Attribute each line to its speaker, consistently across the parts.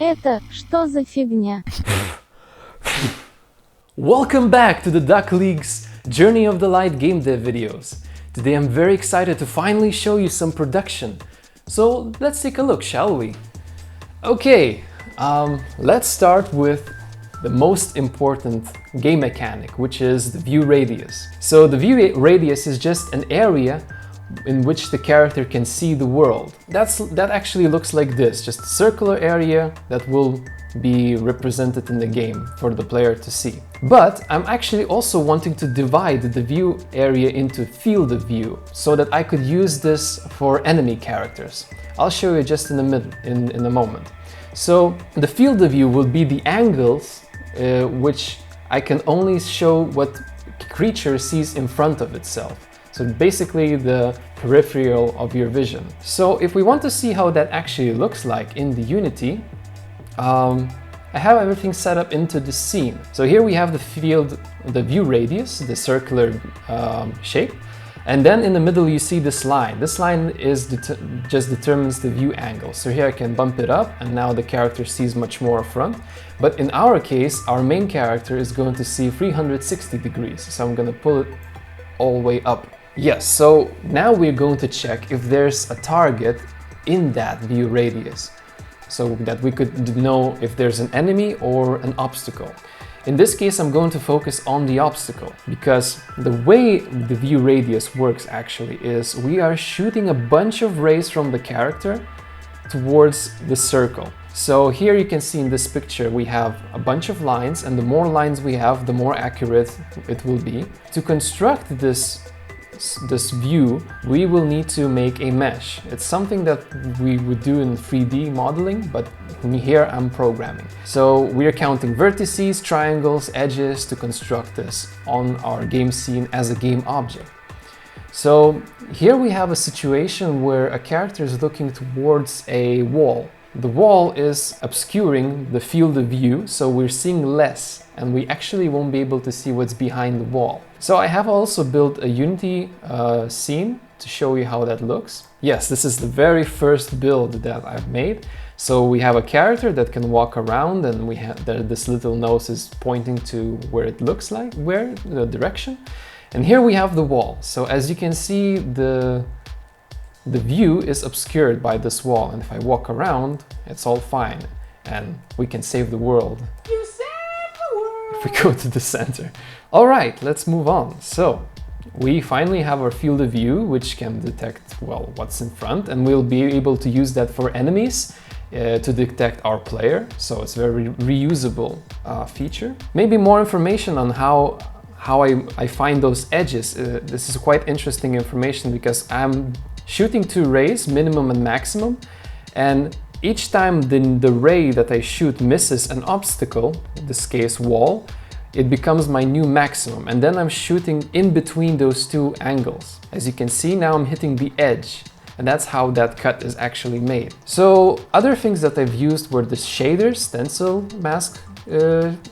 Speaker 1: Это что за фигня?
Speaker 2: Welcome back to the Duck League's Journey of the Light game dev videos. Today I'm very excited to finally show you some production. So let's take a look, shall we? Okay, let's start with the most important game mechanic, which is the view radius. So the view radius is just an area in which the character can see the world. That actually looks like this, just a circular area that will be represented in the game for the player to see. But I'm actually also wanting to divide the view area into field of view so that I could use this for enemy characters. I'll show you just in a moment. So the field of view will be the angles which I can only show what creature sees in front of itself. So basically the peripheral of your vision. So if we want to see how that actually looks like in the Unity, I have everything set up into the scene. So here we have the field, the view radius, the circular shape. And then in the middle you see this line. This line is just determines the view angle. So here I can bump it up and now the character sees much more front. But in our case, our main character is going to see 360 degrees. So I'm going to pull it all the way up. Yes, so now we're going to check if there's a target in that view radius, so that we could know if there's an enemy or an obstacle. In this case, I'm going to focus on the obstacle, because the way the view radius works actually is we are shooting a bunch of rays from the character towards the circle. So here you can see in this picture we have a bunch of lines, and the more lines we have, the more accurate it will be. To construct this view, we will need to make a mesh. It's something that we would do in 3D modeling, but here I'm programming. So we are counting vertices, triangles, edges to construct this on our game scene as a game object. So here we have a situation where a character is looking towards a wall. The wall is obscuring the field of view, so we're seeing less, and we actually won't be able to see what's behind the wall. So I have also built a Unity scene to show you how that looks. Yes, this is the very first build that I've made. So we have a character that can walk around, and we have this little nose is pointing to where it looks like, the direction. And here we have the wall. So as you can see, the view is obscured by this wall, and if I walk around, it's all fine, and we can save the world. You save the world! If we go to the center. All right, let's move on. So we finally have our field of view, which can detect, well, what's in front, and we'll be able to use that for enemies to detect our player. So it's a very reusable feature. Maybe more information on how I find those edges. This is quite interesting information because I'm shooting 2 rays, minimum and maximum, and each time the ray that I shoot misses an obstacle, in this case wall, it becomes my new maximum, and then I'm shooting in between those 2 angles. As you can see, now I'm hitting the edge, and that's how that cut is actually made. So other things that I've used were the shaders, stencil mask,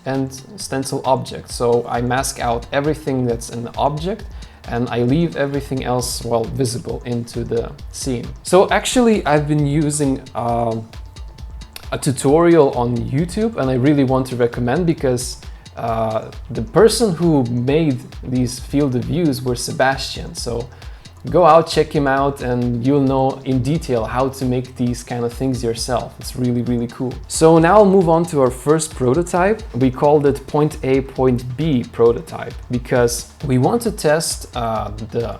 Speaker 2: and stencil object. So I mask out everything that's an object, and I leave everything else, well, visible into the scene. So actually I've been using a tutorial on YouTube, and I really want to recommend, because the person who made these field of views were Sebastian. So go out, check him out, and you'll know in detail how to make these kind of things yourself. It's really, really cool. So now I'll move on to our first prototype. We called it point A, point B prototype, because we want to test the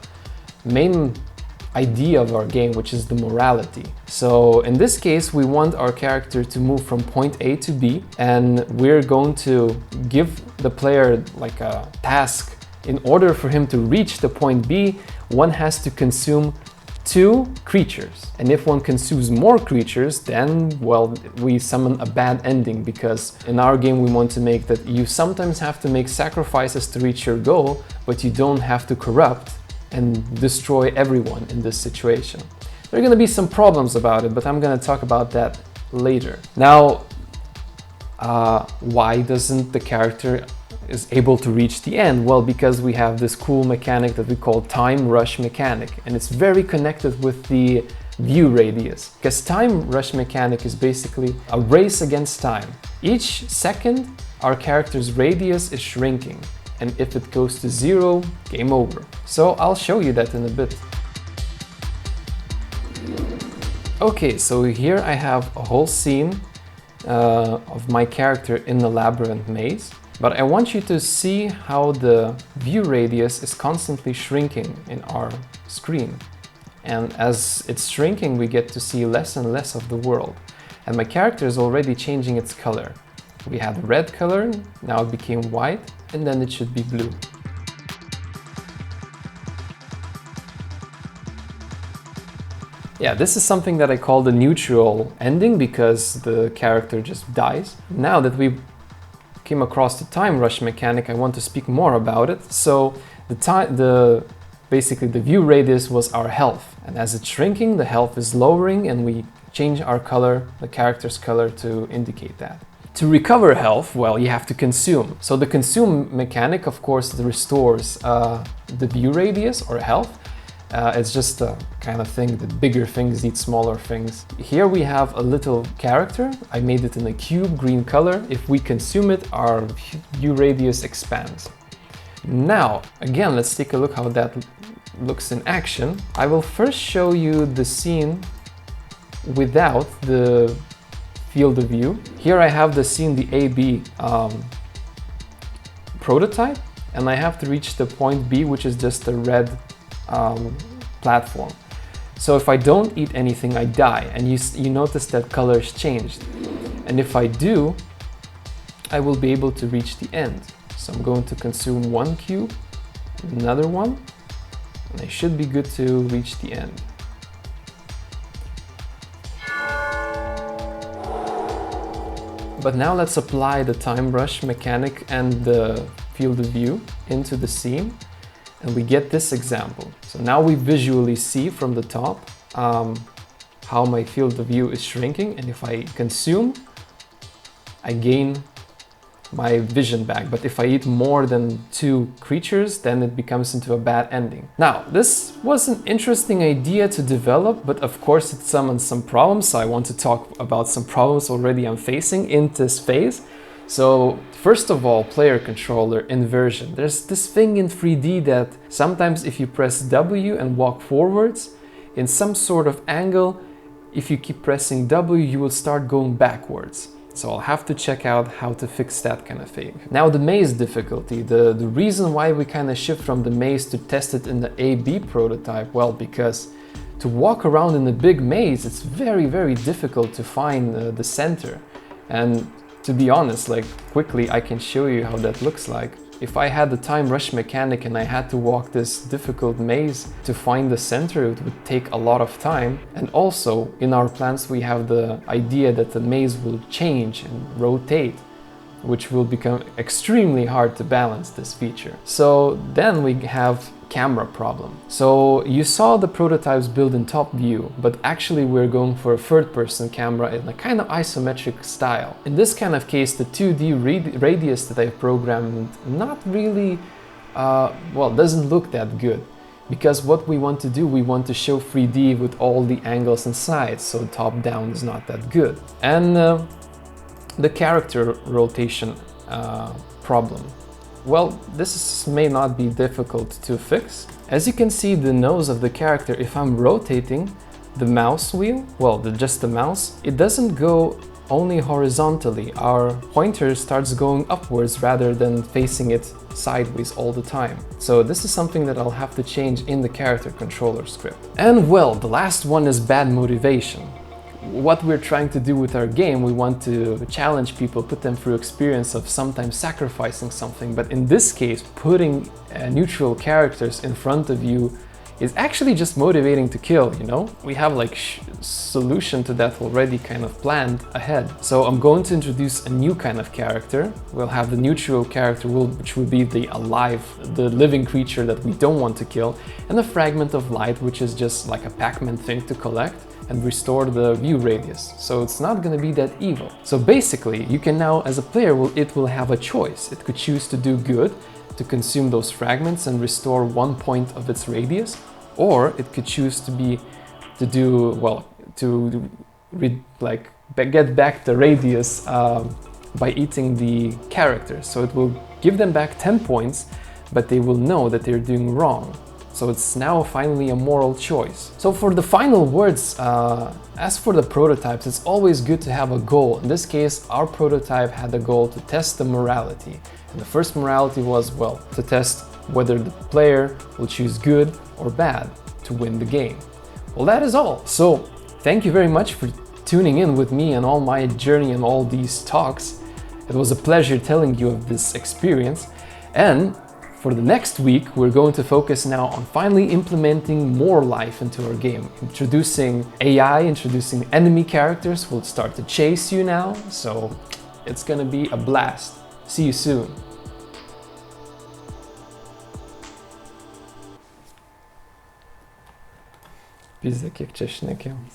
Speaker 2: main idea of our game, which is the morality. So in this case, we want our character to move from point A to B, and we're going to give the player like a task. In order for him to reach the point B, one has to consume 2 creatures. And if one consumes more creatures, then, well, we summon a bad ending, because in our game we want to make that you sometimes have to make sacrifices to reach your goal, but you don't have to corrupt and destroy everyone in this situation. There are going to be some problems about it, but I'm going to talk about that later. Now, why doesn't the character is able to reach the end? Well, because we have this cool mechanic that we call time rush mechanic, and it's very connected with the view radius, because time rush mechanic is basically a race against time. Each second, our character's radius is shrinking, and if it goes to 0, game over. So I'll show you that in a bit. Okay, so here I have a whole scene of my character in the labyrinth maze, but I want you to see how the view radius is constantly shrinking in our screen. And as it's shrinking, we get to see less and less of the world. And my character is already changing its color. We had red color, now it became white, and then it should be blue. Yeah, this is something that I call the neutral ending, because the character just dies. Now that we came across the time rush mechanic, I want to speak more about it. So basically the view radius was our health, and as it's shrinking, the health is lowering, and we change our color, the character's color, to indicate that. To recover health, well, you have to consume. So the consume mechanic, of course, restores the view radius or health. It's just a kind of thing that bigger things eat smaller things. Here we have a little character. I made it in a cube, green color. If we consume it, our view radius expands. Now, again, let's take a look how that looks in action. I will first show you the scene without the field of view. Here I have the scene, the AB prototype, and I have to reach the point B, which is just a red platform. So if I don't eat anything, I die, and you notice that color has changed. And if I do, I will be able to reach the end. So I'm going to consume one cube, another one, and I should be good to reach the end. But now let's apply the time rush mechanic and the field of view into the scene, and we get this example. So now we visually see from the top how my field of view is shrinking, and if I consume, I gain my vision back. But if I eat more than 2 creatures, then it becomes into a bad ending. Now, this was an interesting idea to develop, but of course it summoned some problems. So I want to talk about some problems already I'm facing in this phase. So first of all, player controller inversion. There's this thing in 3D that sometimes if you press W and walk forwards in some sort of angle, if you keep pressing W, you will start going backwards. So I'll have to check out how to fix that kind of thing. Now the maze difficulty, the reason why we kind of shift from the maze to test it in the AB prototype, well, because to walk around in a big maze, it's very, very difficult to find the center. And to be honest, like quickly, I can show you how that looks like. If I had the time rush mechanic and I had to walk this difficult maze to find the center, it would take a lot of time. And also in our plans, we have the idea that the maze will change and rotate, which will become extremely hard to balance this feature. So then we have camera problem. So you saw the prototypes built in top view, but actually we're going for a third-person camera in a kind of isometric style. In this kind of case, the 2D radius that I've programmed not really, doesn't look that good. Because what we want to do, we want to show 3D with all the angles and sides, so top-down is not that good. And the character rotation problem. Well, this may not be difficult to fix. As you can see, the nose of the character, if I'm rotating the mouse wheel, well, just the mouse, it doesn't go only horizontally. Our pointer starts going upwards rather than facing it sideways all the time. So this is something that I'll have to change in the character controller script. And well, the last one is bad motivation. What we're trying to do with our game, we want to challenge people, put them through experience of sometimes sacrificing something, but in this case, putting neutral characters in front of you is actually just motivating to kill, you know? We have like solution to that already kind of planned ahead. So I'm going to introduce a new kind of character. We'll have the neutral character, which will be the living creature that we don't want to kill, and a fragment of light, which is just like a Pac-Man thing to collect and restore the view radius. So it's not going to be that evil. So basically, you can now, as a player, it will have a choice. It could choose to do good, to consume those fragments and restore 1 point of its radius, or it could choose to to do, well, to get back the radius by eating the characters. So it will give them back 10 points, but they will know that they're doing wrong. So it's now finally a moral choice. So for the final words, as for the prototypes, it's always good to have a goal. In this case, our prototype had the goal to test the morality. And the first morality was, well, to test whether the player will choose good or bad to win the game. Well, that is all. So thank you very much for tuning in with me and all my journey and all these talks. It was a pleasure telling you of this experience. And for the next week, we're going to focus now on finally implementing more life into our game. Introducing AI, introducing enemy characters will start to chase you now. So it's gonna be a blast. See you soon. Pizda, kiek čia šnekėjom.